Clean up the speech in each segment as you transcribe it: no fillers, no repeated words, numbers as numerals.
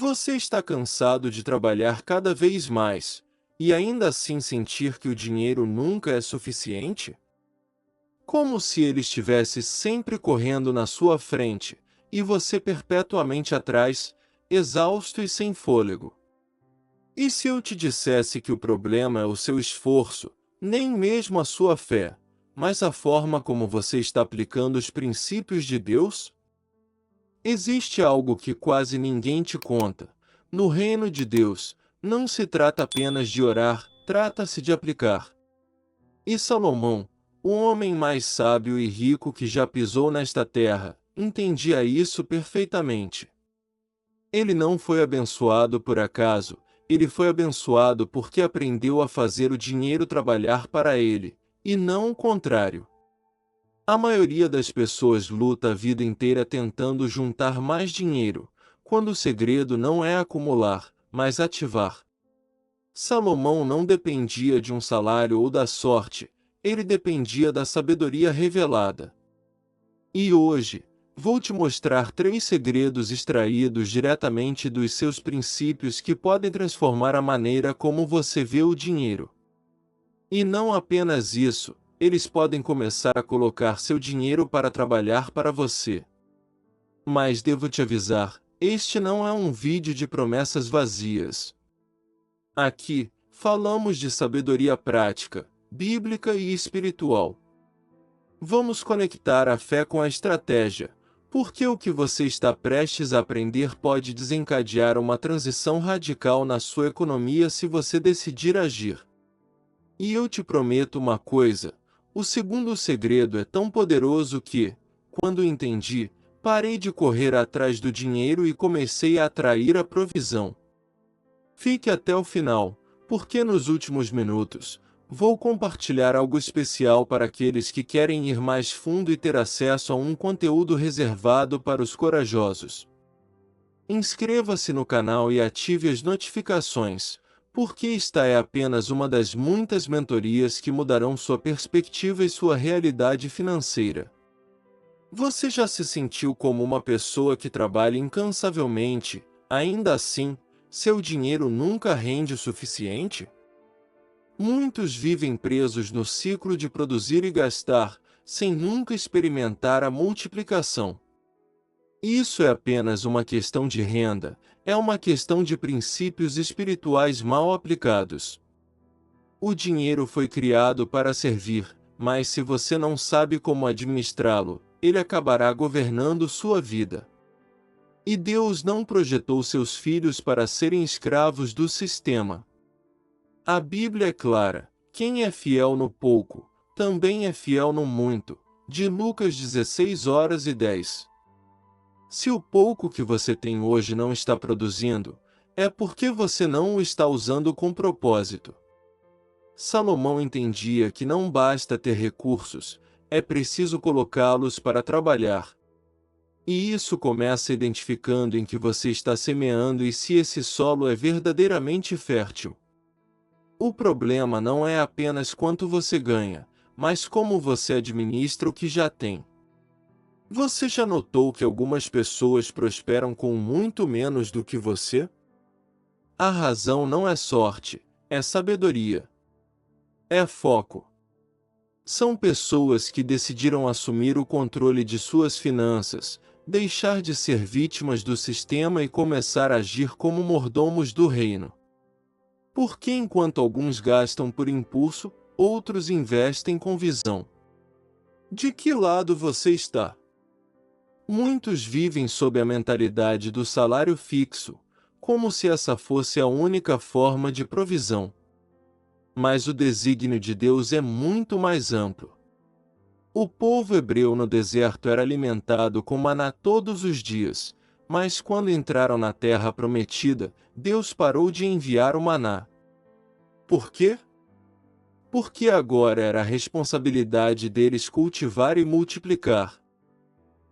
Você está cansado de trabalhar cada vez mais, e ainda assim sentir que o dinheiro nunca é suficiente? Como se ele estivesse sempre correndo na sua frente, e você perpetuamente atrás, exausto e sem fôlego. E se eu te dissesse que o problema é o seu esforço, nem mesmo a sua fé, mas a forma como você está aplicando os princípios de Deus? Existe algo que quase ninguém te conta. No reino de Deus, não se trata apenas de orar, trata-se de aplicar. E Salomão, o homem mais sábio e rico que já pisou nesta terra, entendia isso perfeitamente. Ele não foi abençoado por acaso, ele foi abençoado porque aprendeu a fazer o dinheiro trabalhar para ele, e não o contrário. A maioria das pessoas luta a vida inteira tentando juntar mais dinheiro, quando o segredo não é acumular, mas ativar. Salomão não dependia de um salário ou da sorte, ele dependia da sabedoria revelada. E hoje, vou te mostrar 3 segredos extraídos diretamente dos seus princípios que podem transformar a maneira como você vê o dinheiro. E não apenas isso, eles podem começar a colocar seu dinheiro para trabalhar para você. Mas devo te avisar, este não é um vídeo de promessas vazias. Aqui, falamos de sabedoria prática, bíblica e espiritual. Vamos conectar a fé com a estratégia, porque o que você está prestes a aprender pode desencadear uma transição radical na sua economia se você decidir agir. E eu te prometo uma coisa: o segundo segredo é tão poderoso que, quando entendi, parei de correr atrás do dinheiro e comecei a atrair a provisão. Fique até o final, porque nos últimos minutos, vou compartilhar algo especial para aqueles que querem ir mais fundo e ter acesso a um conteúdo reservado para os corajosos. Inscreva-se no canal e ative as notificações, porque esta é apenas uma das muitas mentorias que mudarão sua perspectiva e sua realidade financeira. Você já se sentiu como uma pessoa que trabalha incansavelmente, ainda assim, seu dinheiro nunca rende o suficiente? Muitos vivem presos no ciclo de produzir e gastar, sem nunca experimentar a multiplicação. Isso é apenas uma questão de renda, é uma questão de princípios espirituais mal aplicados. O dinheiro foi criado para servir, mas se você não sabe como administrá-lo, ele acabará governando sua vida. E Deus não projetou seus filhos para serem escravos do sistema. A Bíblia é clara: quem é fiel no pouco, também é fiel no muito. De Lucas 16:10. Se o pouco que você tem hoje não está produzindo, é porque você não o está usando com propósito. Salomão entendia que não basta ter recursos, é preciso colocá-los para trabalhar. E isso começa identificando em que você está semeando e se esse solo é verdadeiramente fértil. O problema não é apenas quanto você ganha, mas como você administra o que já tem. Você já notou que algumas pessoas prosperam com muito menos do que você? A razão não é sorte, é sabedoria. É foco. São pessoas que decidiram assumir o controle de suas finanças, deixar de ser vítimas do sistema e começar a agir como mordomos do reino. Porque enquanto alguns gastam por impulso, outros investem com visão. De que lado você está? Muitos vivem sob a mentalidade do salário fixo, como se essa fosse a única forma de provisão. Mas o desígnio de Deus é muito mais amplo. O povo hebreu no deserto era alimentado com maná todos os dias, mas quando entraram na terra prometida, Deus parou de enviar o maná. Por quê? Porque agora era a responsabilidade deles cultivar e multiplicar.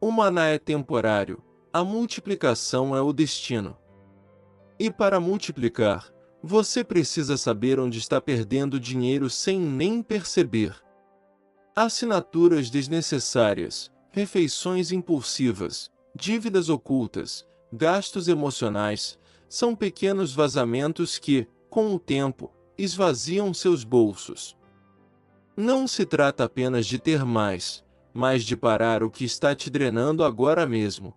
O maná é temporário, a multiplicação é o destino. E para multiplicar, você precisa saber onde está perdendo dinheiro sem nem perceber. Assinaturas desnecessárias, refeições impulsivas, dívidas ocultas, gastos emocionais, São pequenos vazamentos que, com o tempo, esvaziam seus bolsos. Não se trata apenas de ter mais, mas de parar o que está te drenando agora mesmo.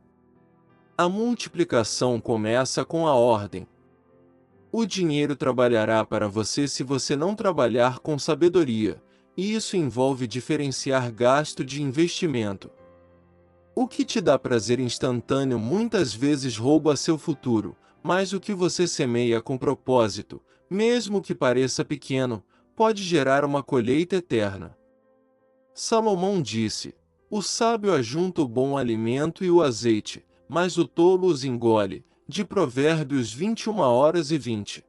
A multiplicação começa com a ordem. O dinheiro trabalhará para você se você não trabalhar com sabedoria, e isso envolve diferenciar gasto de investimento. O que te dá prazer instantâneo muitas vezes rouba seu futuro, mas o que você semeia com propósito, mesmo que pareça pequeno, pode gerar uma colheita eterna. Salomão disse: o sábio ajunta o bom alimento e o azeite, mas o tolo os engole. De Provérbios 21h20.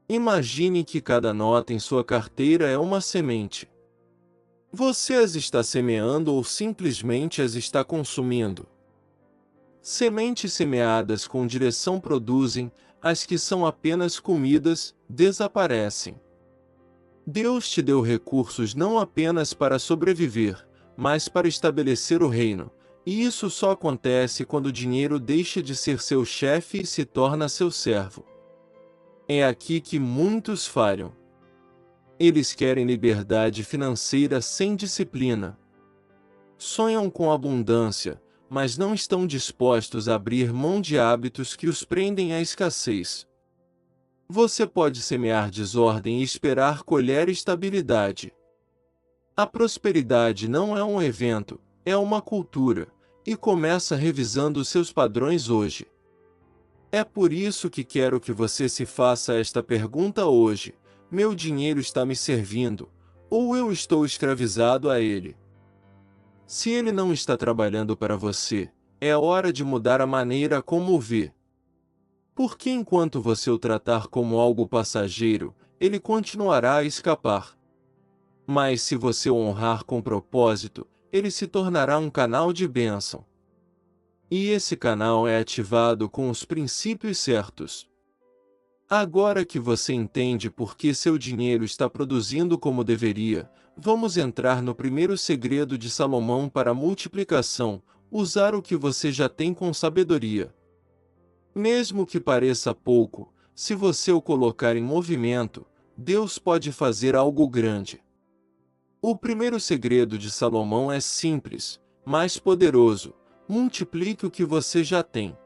Imagine que cada nota em sua carteira é uma semente. Você as está semeando ou simplesmente as está consumindo? Sementes semeadas com direção produzem, as que são apenas comidas, desaparecem. Deus te deu recursos não apenas para sobreviver, mas para estabelecer o reino, e isso só acontece quando o dinheiro deixa de ser seu chefe e se torna seu servo. É aqui que muitos falham. Eles querem liberdade financeira sem disciplina. Sonham com abundância, mas não estão dispostos a abrir mão de hábitos que os prendem à escassez. Você pode semear desordem e esperar colher estabilidade. A prosperidade não é um evento, é uma cultura, e começa revisando seus padrões hoje. É por isso que quero que você se faça esta pergunta hoje: meu dinheiro está me servindo, ou eu estou escravizado a ele? Se ele não está trabalhando para você, é hora de mudar a maneira como o vê. Porque enquanto você o tratar como algo passageiro, ele continuará a escapar. Mas se você o honrar com propósito, ele se tornará um canal de bênção. E esse canal é ativado com os princípios certos. Agora que você entende por que seu dinheiro está produzindo como deveria, vamos entrar no primeiro segredo de Salomão para a multiplicação: usar o que você já tem com sabedoria. Mesmo que pareça pouco, se você o colocar em movimento, Deus pode fazer algo grande. O primeiro segredo de Salomão é simples, mas poderoso: multiplique o que você já tem.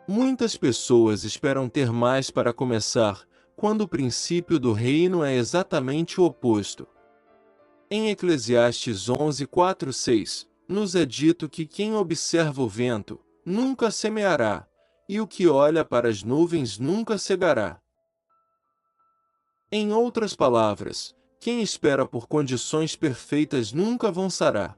Muitas pessoas esperam ter mais para começar, quando o princípio do reino é exatamente o oposto. Em Eclesiastes 11:4-6, nos é dito que quem observa o vento, nunca semeará, e o que olha para as nuvens nunca cegará. Em outras palavras, quem espera por condições perfeitas nunca avançará.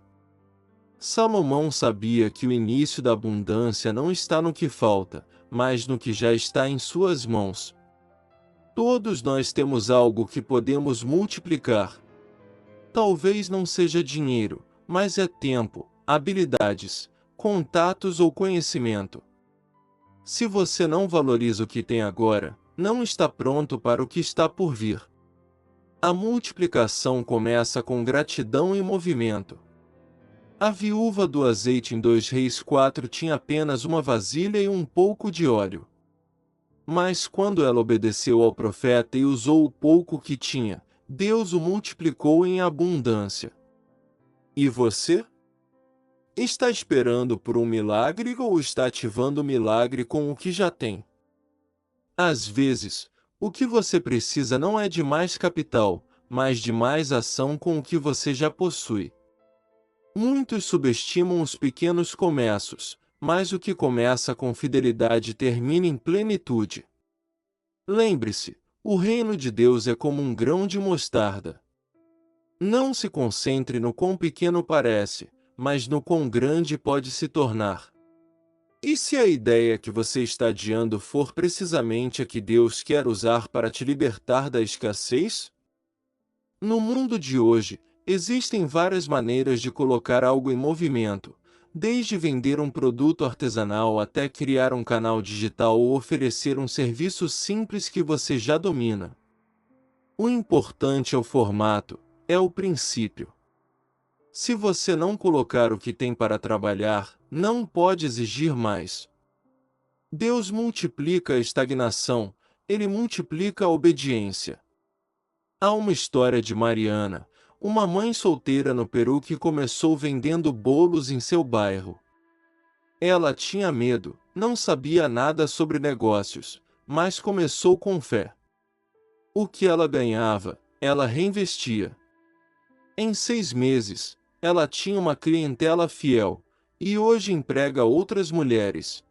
Salomão sabia que o início da abundância não está no que falta, mas no que já está em suas mãos. Todos nós temos algo que podemos multiplicar. Talvez não seja dinheiro, mas é tempo, habilidades, contatos ou conhecimento. Se você não valoriza o que tem agora, não está pronto para o que está por vir. A multiplicação começa com gratidão e movimento. A viúva do azeite em 2 Reis 4 tinha apenas uma vasilha e um pouco de óleo. Mas quando ela obedeceu ao profeta e usou o pouco que tinha, Deus o multiplicou em abundância. E você? Está esperando por um milagre ou está ativando o milagre com o que já tem? Às vezes, o que você precisa não é de mais capital, mas de mais ação com o que você já possui. Muitos subestimam os pequenos começos, mas o que começa com fidelidade termina em plenitude. Lembre-se, o reino de Deus é como um grão de mostarda. Não se concentre no quão pequeno parece, mas no quão grande pode se tornar. E se a ideia que você está adiando for precisamente a que Deus quer usar para te libertar da escassez? No mundo de hoje, existem várias maneiras de colocar algo em movimento, desde vender um produto artesanal até criar um canal digital ou oferecer um serviço simples que você já domina. O importante é o formato, é o princípio. Se você não colocar o que tem para trabalhar, não pode exigir mais. Deus multiplica a estagnação, Ele multiplica a obediência. Há uma história de Mariana, uma mãe solteira no Peru que começou vendendo bolos em seu bairro. Ela tinha medo, não sabia nada sobre negócios, mas começou com fé. O que ela ganhava, ela reinvestia. Em 6 meses, ela tinha uma clientela fiel, e hoje emprega outras mulheres.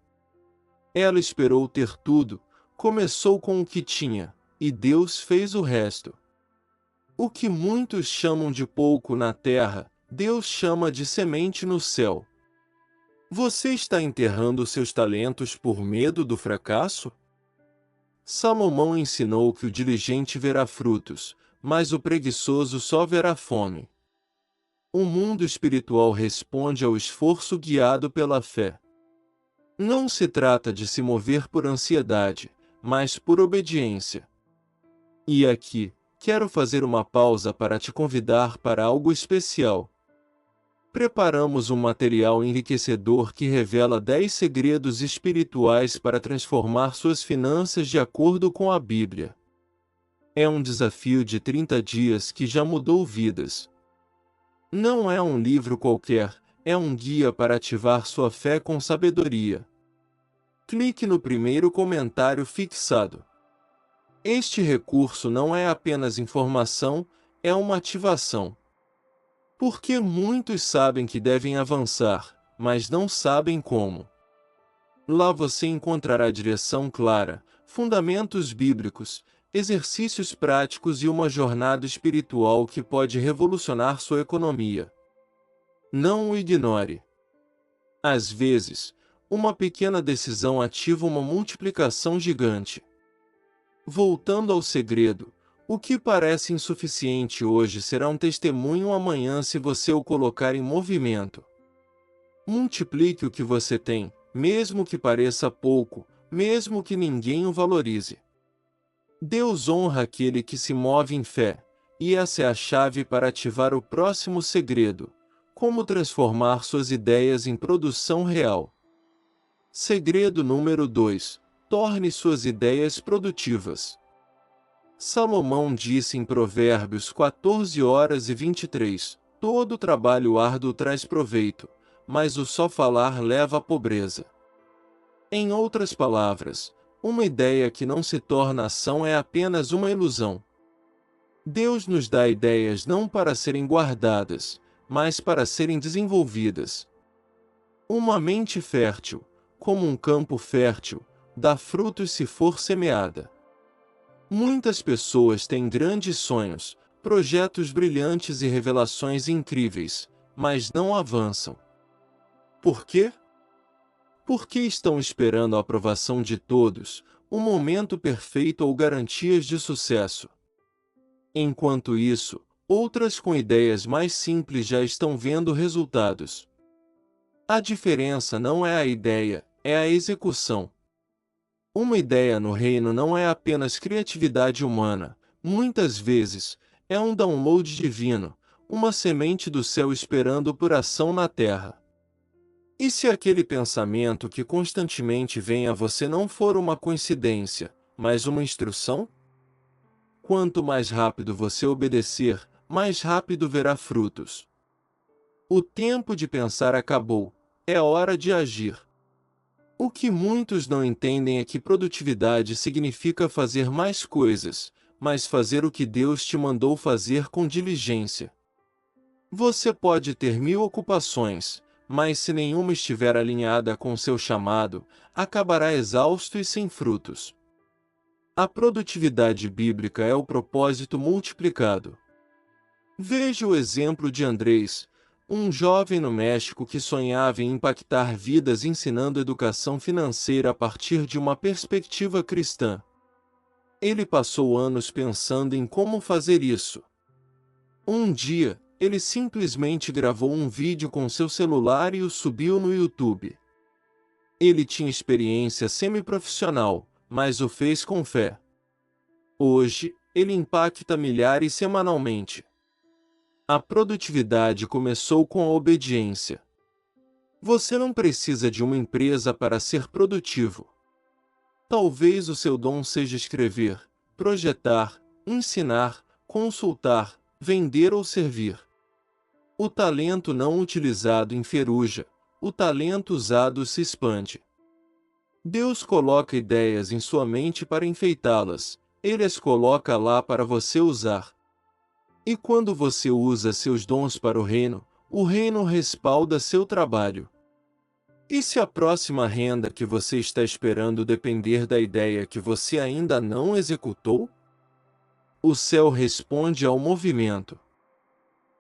Ela esperou ter tudo, começou com o que tinha, e Deus fez o resto. O que muitos chamam de pouco na terra, Deus chama de semente no céu. Você está enterrando seus talentos por medo do fracasso? Salomão ensinou que o diligente verá frutos, mas o preguiçoso só verá fome. O mundo espiritual responde ao esforço guiado pela fé. Não se trata de se mover por ansiedade, mas por obediência. E aqui, quero fazer uma pausa para te convidar para algo especial. Preparamos um material enriquecedor que revela 10 segredos espirituais para transformar suas finanças de acordo com a Bíblia. É um desafio de 30 dias que já mudou vidas. Não é um livro qualquer, é um guia para ativar sua fé com sabedoria. Clique no primeiro comentário fixado. Este recurso não é apenas informação, é uma ativação. Porque muitos sabem que devem avançar, mas não sabem como. Lá você encontrará direção clara, fundamentos bíblicos, exercícios práticos e uma jornada espiritual que pode revolucionar sua economia. Não o ignore. Às vezes, uma pequena decisão ativa uma multiplicação gigante. Voltando ao segredo, o que parece insuficiente hoje será um testemunho amanhã se você o colocar em movimento. Multiplique o que você tem, mesmo que pareça pouco, mesmo que ninguém o valorize. Deus honra aquele que se move em fé, e essa é a chave para ativar o próximo segredo: como transformar suas ideias em produção real. Segredo número 2: torne suas ideias produtivas. Salomão disse em Provérbios 14:23, todo trabalho árduo traz proveito, mas o só falar leva à pobreza. Em outras palavras, uma ideia que não se torna ação é apenas uma ilusão. Deus nos dá ideias não para serem guardadas, mas para serem desenvolvidas. Uma mente fértil, como um campo fértil, dá frutos se for semeada. Muitas pessoas têm grandes sonhos, projetos brilhantes e revelações incríveis, mas não avançam. Por quê? Porque estão esperando a aprovação de todos, o momento perfeito ou garantias de sucesso. Enquanto isso, outras com ideias mais simples já estão vendo resultados. A diferença não é a ideia, é a execução. Uma ideia no reino não é apenas criatividade humana, muitas vezes, é um download divino, uma semente do céu esperando por ação na terra. E se aquele pensamento que constantemente vem a você não for uma coincidência, mas uma instrução? Quanto mais rápido você obedecer, mais rápido verá frutos. O tempo de pensar acabou, é hora de agir. O que muitos não entendem é que produtividade significa fazer mais coisas, mas fazer o que Deus te mandou fazer com diligência. Você pode ter 1000 ocupações, mas se nenhuma estiver alinhada com seu chamado, acabará exausto e sem frutos. A produtividade bíblica é o propósito multiplicado. Veja o exemplo de Andrés, um jovem no México que sonhava em impactar vidas ensinando educação financeira a partir de uma perspectiva cristã. Ele passou anos pensando em como fazer isso. Um dia, ele simplesmente gravou um vídeo com seu celular e o subiu no YouTube. Ele tinha experiência semiprofissional, mas o fez com fé. Hoje, ele impacta milhares semanalmente. A produtividade começou com a obediência. Você não precisa de uma empresa para ser produtivo. Talvez o seu dom seja escrever, projetar, ensinar, consultar, vender ou servir. O talento não utilizado enferruja, o talento usado se expande. Deus coloca ideias em sua mente para enfeitá-las, Ele as coloca lá para você usar. E quando você usa seus dons para o reino respalda seu trabalho. E se a próxima renda que você está esperando depender da ideia que você ainda não executou? O céu responde ao movimento.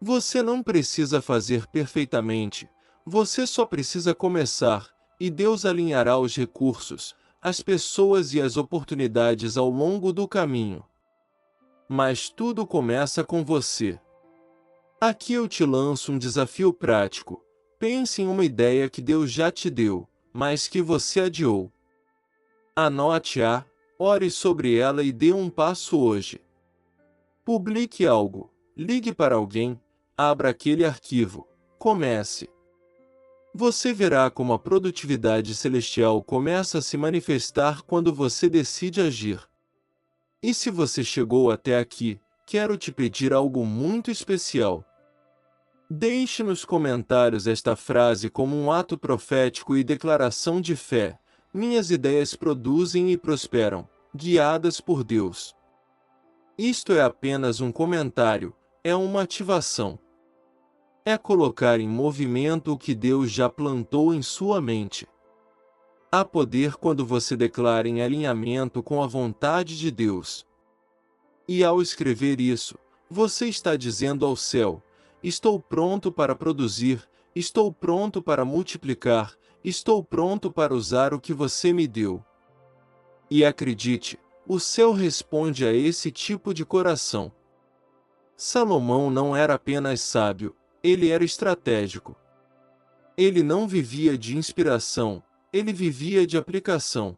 Você não precisa fazer perfeitamente, você só precisa começar, e Deus alinhará os recursos, as pessoas e as oportunidades ao longo do caminho. Mas tudo começa com você. Aqui eu te lanço um desafio prático. Pense em uma ideia que Deus já te deu, mas que você adiou. Anote-a, ore sobre ela e dê um passo hoje. Publique algo, ligue para alguém, abra aquele arquivo, comece. Você verá como a produtividade celestial começa a se manifestar quando você decide agir. E se você chegou até aqui, quero te pedir algo muito especial. Deixe nos comentários esta frase como um ato profético e declaração de fé. Minhas ideias produzem e prosperam, guiadas por Deus. Isto é apenas um comentário, é uma ativação. É colocar em movimento o que Deus já plantou em sua mente. Há poder quando você declara em alinhamento com a vontade de Deus. E ao escrever isso, você está dizendo ao céu: estou pronto para produzir, estou pronto para multiplicar, estou pronto para usar o que você me deu. E acredite, o céu responde a esse tipo de coração. Salomão não era apenas sábio, ele era estratégico. Ele não vivia de inspiração, ele vivia de aplicação.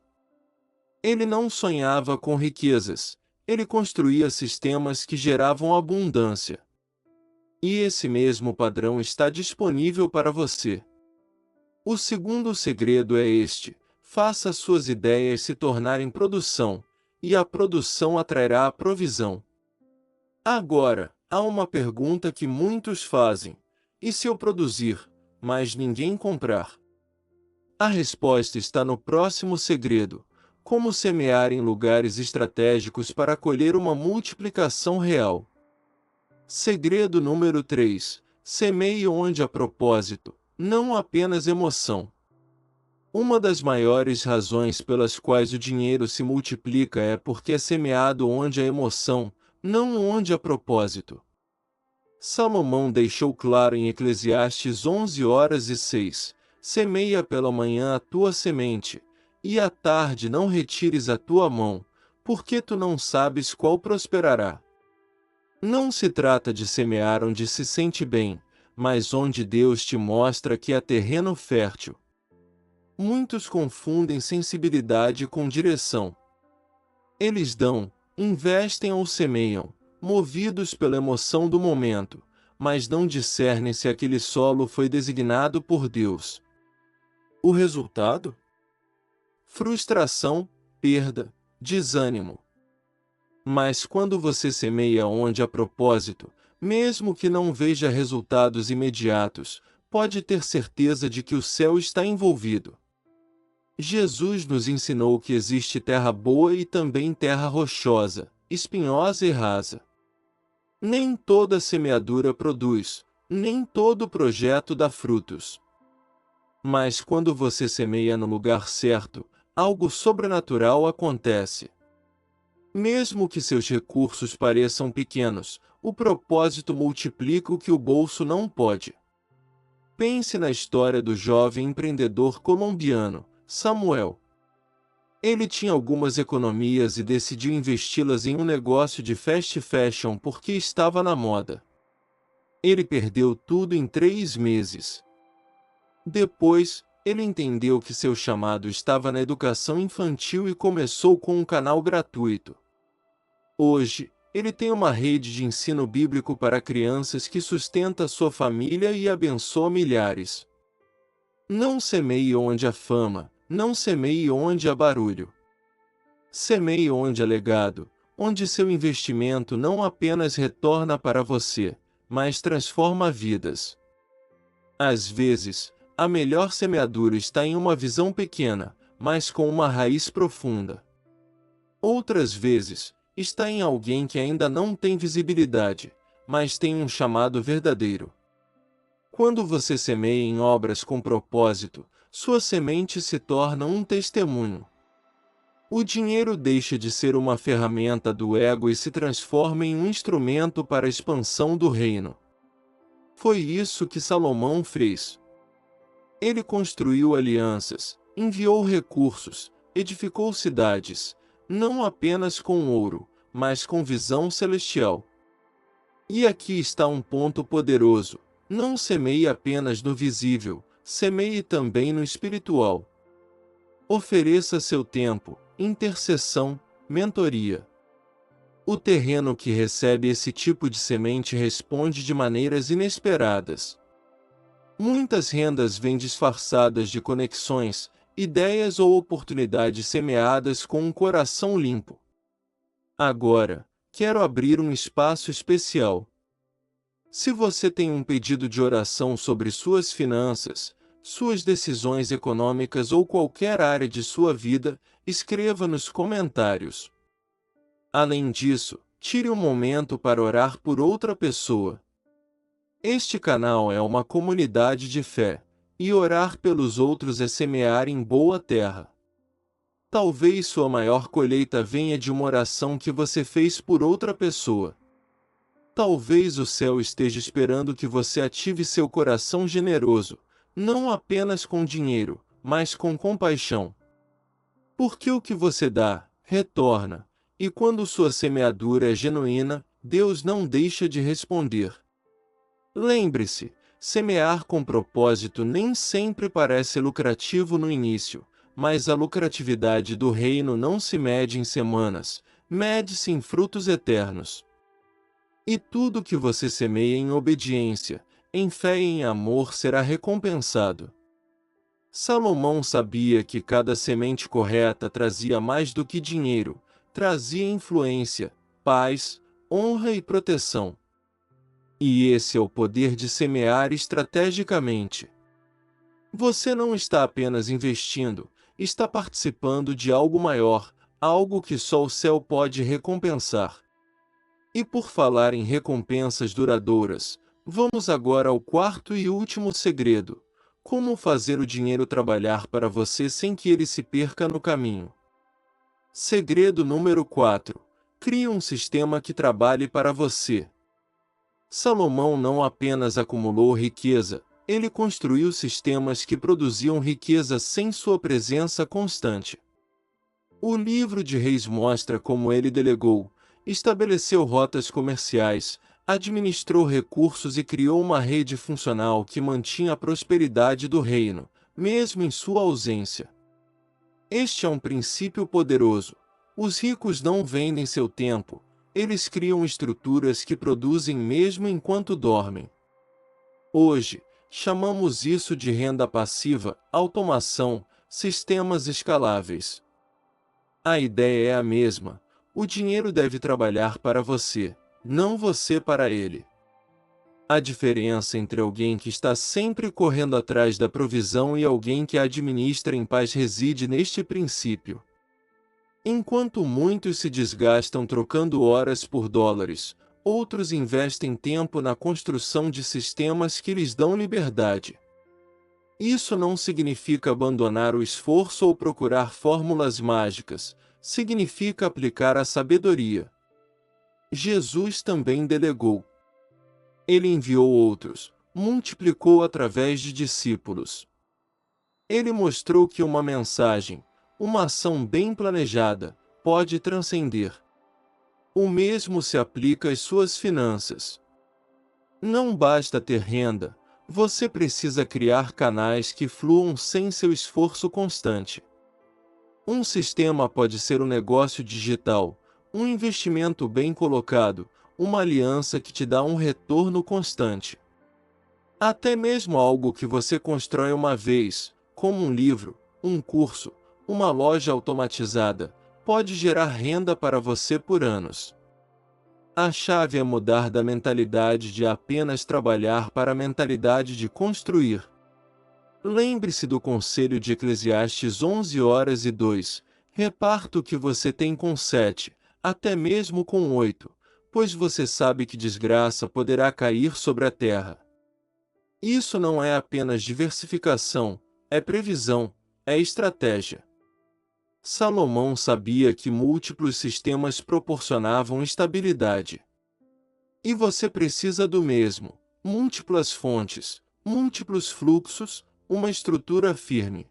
Ele não sonhava com riquezas, ele construía sistemas que geravam abundância. E esse mesmo padrão está disponível para você. O segundo segredo é este: faça suas ideias se tornarem produção, e a produção atrairá a provisão. Agora, há uma pergunta que muitos fazem: e se eu produzir, mas ninguém comprar? A resposta está no próximo segredo: como semear em lugares estratégicos para colher uma multiplicação real. Segredo número 3: semeie onde há propósito, não apenas emoção. Uma das maiores razões pelas quais o dinheiro se multiplica é porque é semeado onde há emoção, não onde há propósito. Salomão deixou claro em Eclesiastes 11:06: semeia pela manhã a tua semente, e à tarde não retires a tua mão, porque tu não sabes qual prosperará. Não se trata de semear onde se sente bem, mas onde Deus te mostra que há terreno fértil. Muitos confundem sensibilidade com direção. Eles dão, investem ou semeiam, movidos pela emoção do momento, mas não discernem se aquele solo foi designado por Deus. O resultado? Frustração, perda, desânimo. Mas quando você semeia onde há propósito, mesmo que não veja resultados imediatos, pode ter certeza de que o céu está envolvido. Jesus nos ensinou que existe terra boa e também terra rochosa, espinhosa e rasa. Nem toda semeadura produz, nem todo projeto dá frutos. Mas quando você semeia no lugar certo, algo sobrenatural acontece. Mesmo que seus recursos pareçam pequenos, o propósito multiplica o que o bolso não pode. Pense na história do jovem empreendedor colombiano, Samuel. Ele tinha algumas economias e decidiu investi-las em um negócio de fast fashion porque estava na moda. Ele perdeu tudo em 3 meses. Depois, ele entendeu que seu chamado estava na educação infantil e começou com um canal gratuito. Hoje, ele tem uma rede de ensino bíblico para crianças que sustenta sua família e abençoa milhares. Não semeie onde há fama, não semeie onde há barulho. Semeie onde é legado, onde seu investimento não apenas retorna para você, mas transforma vidas. Às vezes, a melhor semeadura está em uma visão pequena, mas com uma raiz profunda. Outras vezes, está em alguém que ainda não tem visibilidade, mas tem um chamado verdadeiro. Quando você semeia em obras com propósito, sua semente se torna um testemunho. O dinheiro deixa de ser uma ferramenta do ego e se transforma em um instrumento para a expansão do reino. Foi isso que Salomão fez. Ele construiu alianças, enviou recursos, edificou cidades, não apenas com ouro, mas com visão celestial. E aqui está um ponto poderoso: não semeie apenas no visível, semeie também no espiritual. Ofereça seu tempo, intercessão, mentoria. O terreno que recebe esse tipo de semente responde de maneiras inesperadas. Muitas rendas vêm disfarçadas de conexões, ideias ou oportunidades semeadas com um coração limpo. Agora, quero abrir um espaço especial. Se você tem um pedido de oração sobre suas finanças, suas decisões econômicas ou qualquer área de sua vida, escreva nos comentários. Além disso, tire um momento para orar por outra pessoa. Este canal é uma comunidade de fé, e orar pelos outros é semear em boa terra. Talvez sua maior colheita venha de uma oração que você fez por outra pessoa. Talvez o céu esteja esperando que você ative seu coração generoso, não apenas com dinheiro, mas com compaixão. Porque o que você dá, retorna, e quando sua semeadura é genuína, Deus não deixa de responder. Lembre-se, semear com propósito nem sempre parece lucrativo no início, mas a lucratividade do reino não se mede em semanas, mede-se em frutos eternos. E tudo que você semeia em obediência, em fé e em amor será recompensado. Salomão sabia que cada semente correta trazia mais do que dinheiro, trazia influência, paz, honra e proteção. E esse é o poder de semear estrategicamente. Você não está apenas investindo, está participando de algo maior, algo que só o céu pode recompensar. E por falar em recompensas duradouras, vamos agora ao quarto e último segredo: como fazer o dinheiro trabalhar para você sem que ele se perca no caminho. Segredo número 4: crie um sistema que trabalhe para você. Salomão não apenas acumulou riqueza, ele construiu sistemas que produziam riqueza sem sua presença constante. O livro de Reis mostra como ele delegou, estabeleceu rotas comerciais, administrou recursos e criou uma rede funcional que mantinha a prosperidade do reino, mesmo em sua ausência. Este é um princípio poderoso. Os ricos não vendem seu tempo, eles criam estruturas que produzem mesmo enquanto dormem. Hoje, chamamos isso de renda passiva, automação, sistemas escaláveis. A ideia é a mesma: o dinheiro deve trabalhar para você, não você para ele. A diferença entre alguém que está sempre correndo atrás da provisão e alguém que a administra em paz reside neste princípio. Enquanto muitos se desgastam trocando horas por dólares, outros investem tempo na construção de sistemas que lhes dão liberdade. Isso não significa abandonar o esforço ou procurar fórmulas mágicas, significa aplicar a sabedoria. Jesus também delegou. Ele enviou outros, multiplicou através de discípulos. Ele mostrou que uma mensagem, uma ação bem planejada, pode transcender. O mesmo se aplica às suas finanças. Não basta ter renda, você precisa criar canais que fluam sem seu esforço constante. Um sistema pode ser um negócio digital, um investimento bem colocado, uma aliança que te dá um retorno constante. Até mesmo algo que você constrói uma vez, como um livro, um curso, uma loja automatizada, pode gerar renda para você por anos. A chave é mudar da mentalidade de apenas trabalhar para a mentalidade de construir. Lembre-se do conselho de Eclesiastes 11:2. Reparta o que você tem com 7, até mesmo com 8, pois você sabe que desgraça poderá cair sobre a terra. Isso não é apenas diversificação, é previsão, é estratégia. Salomão sabia que múltiplos sistemas proporcionavam estabilidade. E você precisa do mesmo: múltiplas fontes, múltiplos fluxos, uma estrutura firme.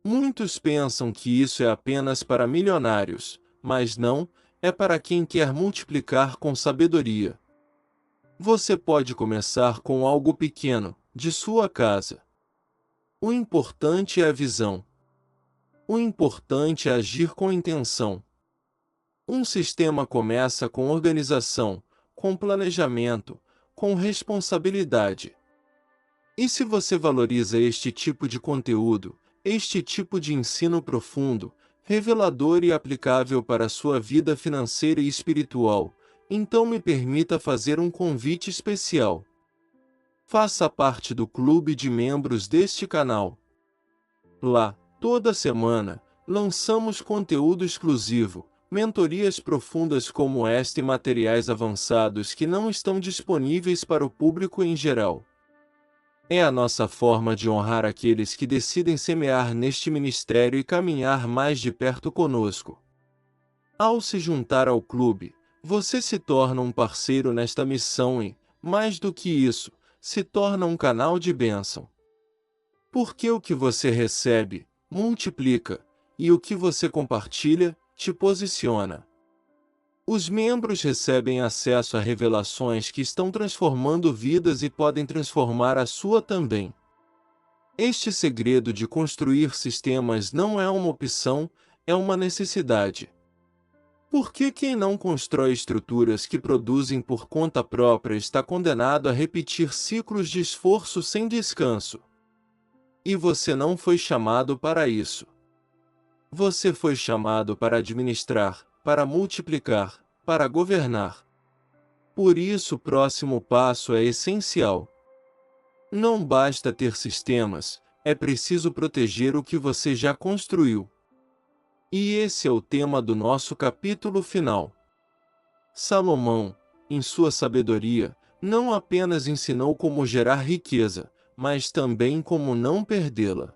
Muitos pensam que isso é apenas para milionários, mas não, é para quem quer multiplicar com sabedoria. Você pode começar com algo pequeno, de sua casa. O importante é a visão. O importante é agir com intenção. Um sistema começa com organização, com planejamento, com responsabilidade. E se você valoriza este tipo de conteúdo, este tipo de ensino profundo, revelador e aplicável para a sua vida financeira e espiritual, então me permita fazer um convite especial. Faça parte do clube de membros deste canal. Lá, toda semana, lançamos conteúdo exclusivo, mentorias profundas como esta e materiais avançados que não estão disponíveis para o público em geral. É a nossa forma de honrar aqueles que decidem semear neste ministério e caminhar mais de perto conosco. Ao se juntar ao clube, você se torna um parceiro nesta missão e, mais do que isso, se torna um canal de bênção. Porque o que você recebe, multiplica, e o que você compartilha, te posiciona. Os membros recebem acesso a revelações que estão transformando vidas e podem transformar a sua também. Este segredo de construir sistemas não é uma opção, é uma necessidade. Porque quem não constrói estruturas que produzem por conta própria está condenado a repetir ciclos de esforço sem descanso. E você não foi chamado para isso. Você foi chamado para administrar, para multiplicar, para governar. Por isso o próximo passo é essencial. Não basta ter sistemas, é preciso proteger o que você já construiu. E esse é o tema do nosso capítulo final. Salomão, em sua sabedoria, não apenas ensinou como gerar riqueza, mas também como não perdê-la.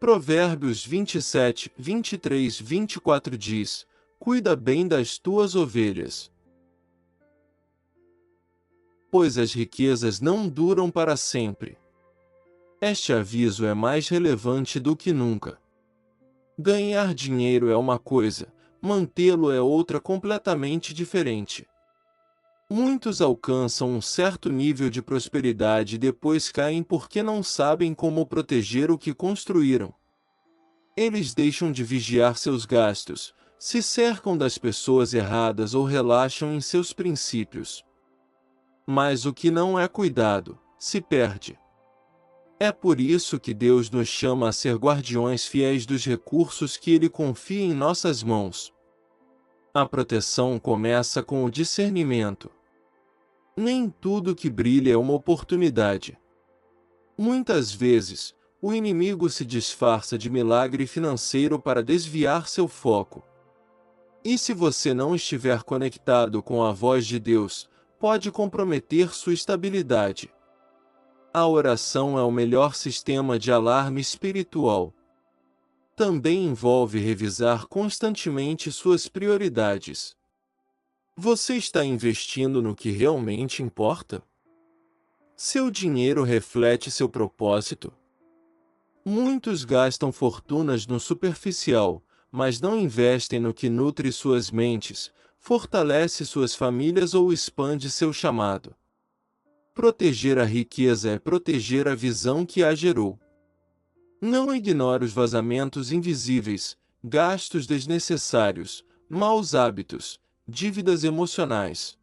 Provérbios 27, 23, 24 diz: cuida bem das tuas ovelhas, pois as riquezas não duram para sempre. Este aviso é mais relevante do que nunca. Ganhar dinheiro é uma coisa, mantê-lo é outra completamente diferente. Muitos alcançam um certo nível de prosperidade e depois caem porque não sabem como proteger o que construíram. Eles deixam de vigiar seus gastos, se cercam das pessoas erradas ou relaxam em seus princípios. Mas o que não é cuidado, se perde. É por isso que Deus nos chama a ser guardiões fiéis dos recursos que Ele confia em nossas mãos. A proteção começa com o discernimento. Nem tudo que brilha é uma oportunidade. Muitas vezes, o inimigo se disfarça de milagre financeiro para desviar seu foco. E se você não estiver conectado com a voz de Deus, pode comprometer sua estabilidade. A oração é o melhor sistema de alarme espiritual. Também envolve revisar constantemente suas prioridades. Você está investindo no que realmente importa? Seu dinheiro reflete seu propósito? Muitos gastam fortunas no superficial, mas não investem no que nutre suas mentes, fortalece suas famílias ou expande seu chamado. Proteger a riqueza é proteger a visão que a gerou. Não ignore os vazamentos invisíveis, gastos desnecessários, maus hábitos, dívidas emocionais.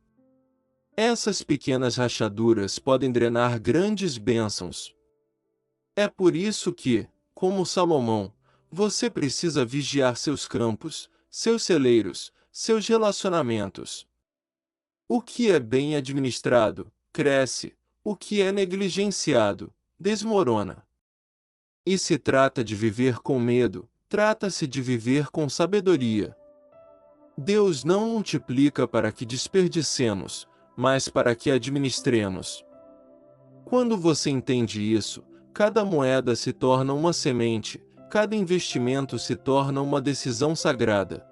Essas pequenas rachaduras podem drenar grandes bênçãos. É por isso que, como Salomão, você precisa vigiar seus campos, seus celeiros, seus relacionamentos. O que é bem administrado, cresce, o que é negligenciado, desmorona. E se trata de viver com medo, trata-se de viver com sabedoria. Deus não multiplica para que desperdicemos, mas para que administremos. Quando você entende isso, cada moeda se torna uma semente, cada investimento se torna uma decisão sagrada.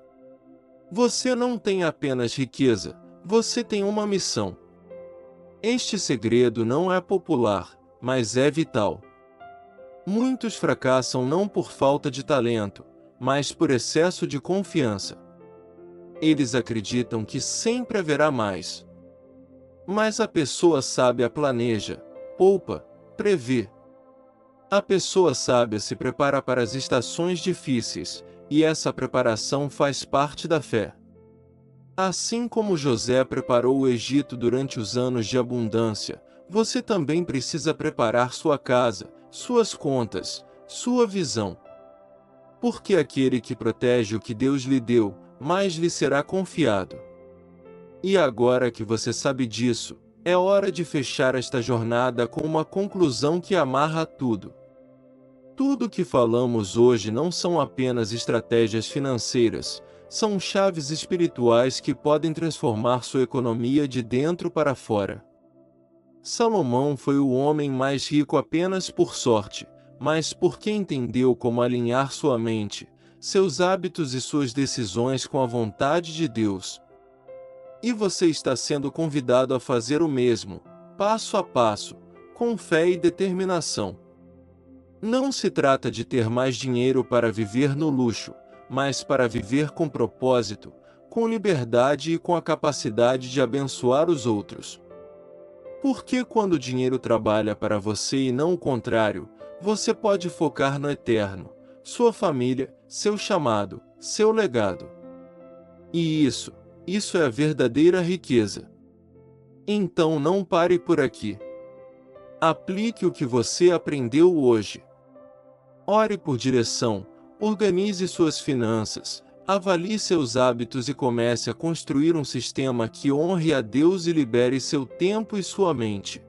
Você não tem apenas riqueza, você tem uma missão. Este segredo não é popular, mas é vital. Muitos fracassam não por falta de talento, mas por excesso de confiança. Eles acreditam que sempre haverá mais. Mas a pessoa sábia planeja, poupa, prevê. A pessoa sábia se prepara para as estações difíceis, e essa preparação faz parte da fé. Assim como José preparou o Egito durante os anos de abundância, você também precisa preparar sua casa, suas contas, sua visão. Porque aquele que protege o que Deus lhe deu, mais lhe será confiado. E agora que você sabe disso, é hora de fechar esta jornada com uma conclusão que amarra tudo. Tudo que falamos hoje não são apenas estratégias financeiras, são chaves espirituais que podem transformar sua economia de dentro para fora. Salomão foi o homem mais rico apenas por sorte, mas porque entendeu como alinhar sua mente, seus hábitos e suas decisões com a vontade de Deus. E você está sendo convidado a fazer o mesmo, passo a passo, com fé e determinação. Não se trata de ter mais dinheiro para viver no luxo, mas para viver com propósito, com liberdade e com a capacidade de abençoar os outros. Porque quando o dinheiro trabalha para você e não o contrário, você pode focar no eterno, sua família, seu chamado, seu legado. E isso é a verdadeira riqueza. Então não pare por aqui. Aplique o que você aprendeu hoje. Ore por direção, organize suas finanças, avalie seus hábitos e comece a construir um sistema que honre a Deus e libere seu tempo e sua mente.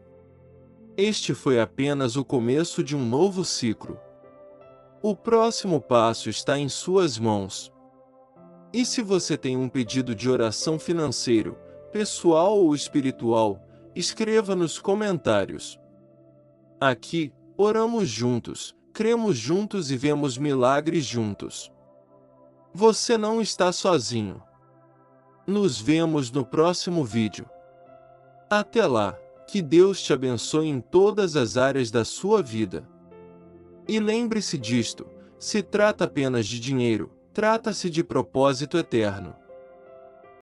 Este foi apenas o começo de um novo ciclo. O próximo passo está em suas mãos. E se você tem um pedido de oração financeiro, pessoal ou espiritual, escreva nos comentários. Aqui, oramos juntos, cremos juntos e vemos milagres juntos. Você não está sozinho. Nos vemos no próximo vídeo. Até lá, que Deus te abençoe em todas as áreas da sua vida. E lembre-se disto, se trata apenas de dinheiro, trata-se de propósito eterno.